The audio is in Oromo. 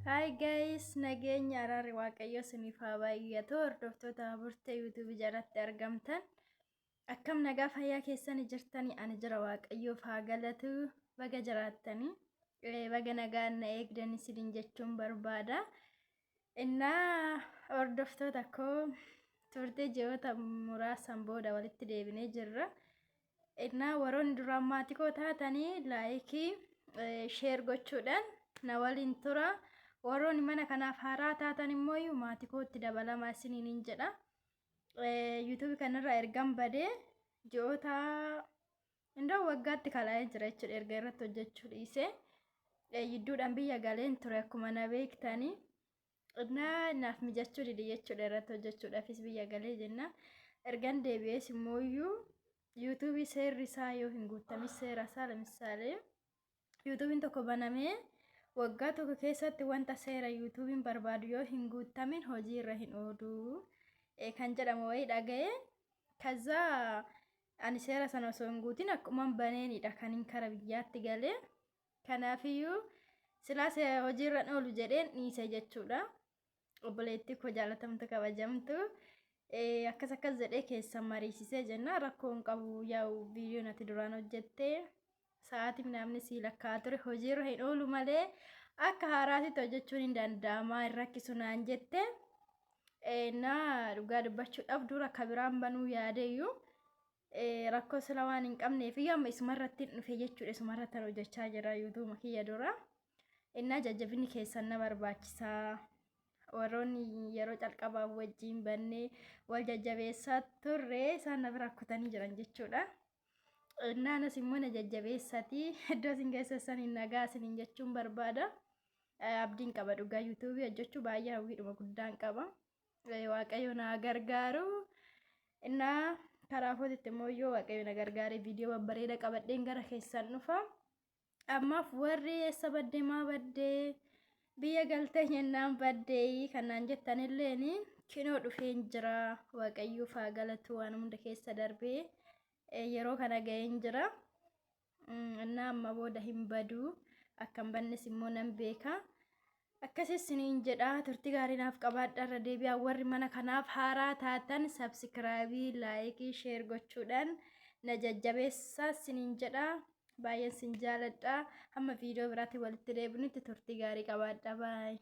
Hi guys, nageenya araarri waaqayyo isiniif haa baay'atu. Hordoftoota burtee YouTube jalatti argamtan akkam nagaa fayyaa keessan jirtanii ani jira waaqayyoof haa galatu. Baga jiraattanii baga nagaan na eegdan isin jechuun barbaada. Innaa hordoftoota koo turte ji'oota muraasan booda walitti deebinee jirra. Innaa waroonni duraan maatii koo taatanii laayikii sheer gochuudhaan na waliin tura. Waroonni mana kanaaf haaraa taatan immoo maatii kootti dabalamaa isiniin jedha. YouTube kanarra ergan badee ji'oota indoo waggaatti kalaa'ee jira jechuudha. Erga irratti hojjechuu dhiisee yidduudhaan biyya galeen ture akkuma na beektanii. Naaf mijachuu didi jechuudha irratti hojjechuudhaafis biyya galee jenna. Ergan deebi'ees immoo YouTube seerri isaa yoo hin guutamis seera isaa lamissaalee YouTubein tokko banamee waggaa tokko keessatti wanta seera YouTubein barbaadu yoo hin guutamin hojii irra hin oolu kan jedhamu wayii dhaga'e. Kaza ani seera sana osoo hin guutin akkuma baneenidha kan hin kara biyyaatti galee. Kanaafiyyuu silaas hojii irra hin oolu jedheen dhiise jechuudha. Obboleettii koo jaalatamtu kabajamtu akkas jedhee keessa mariisisee jenna. Rakkoo hin qabu yaa'u viidiyoo nati duraan hojjettee sa'aatii namni si lakkaa ture hojii irra hin oolu malee akka haaraatitti hojjechuun hin danda'ama hin rakkisu naan jette. Na dhugaa dubbachuudhaaf dura akka biraan banuu yaadeyyuu rakkoo sila waan hin qabneef amma isumarratti hin dhufe jechuudha. Isumarratti hojjechaa jira YouTube kiyya dura. Innaa jajjabinni keessan na barbaachisaa. Warroonni yeroo calqabaaf wajjin bannee wal jajjabeessaa turre isaan na bira kutanii jiran jechuudha. Naanas immoo na jajjabeessati iddoo isin geessan hin nagaa isin jechuun barbaada. Abdiin qaba dhugaa YouTube hojjechuu baay'ee hawwiidhuma guddaan qaba. Waaqayyo na gargaaru. Innaa karaa footitti immoo yoo waaqayyo na gargaare viidiyoo babbareeda qabadheen gara keessan dhufa. Ammaaf warri eessa baddee maa baddee biyya galtee jennaan baddee kanaan jettanilleen kinoo dhufeen jira. Waaqayyoof haa galatu waan hunda keessa darbee yeroo kana ga'een jira. Innaa amma booda hin badu akkam bannes immoo nan beeka. Akkasis isiniin jedha turtii gaarii naaf qabaadha. Irra deebi'aa warri mana kanaaf haaraa taatan subscribe like share gochuudhaan na jajjabeessaa isiniin jedha. Baay'een sin jaaladha. Hamma viidiyoo biraatti walitti deebinutti turtii gaarii qabaadha. Bye.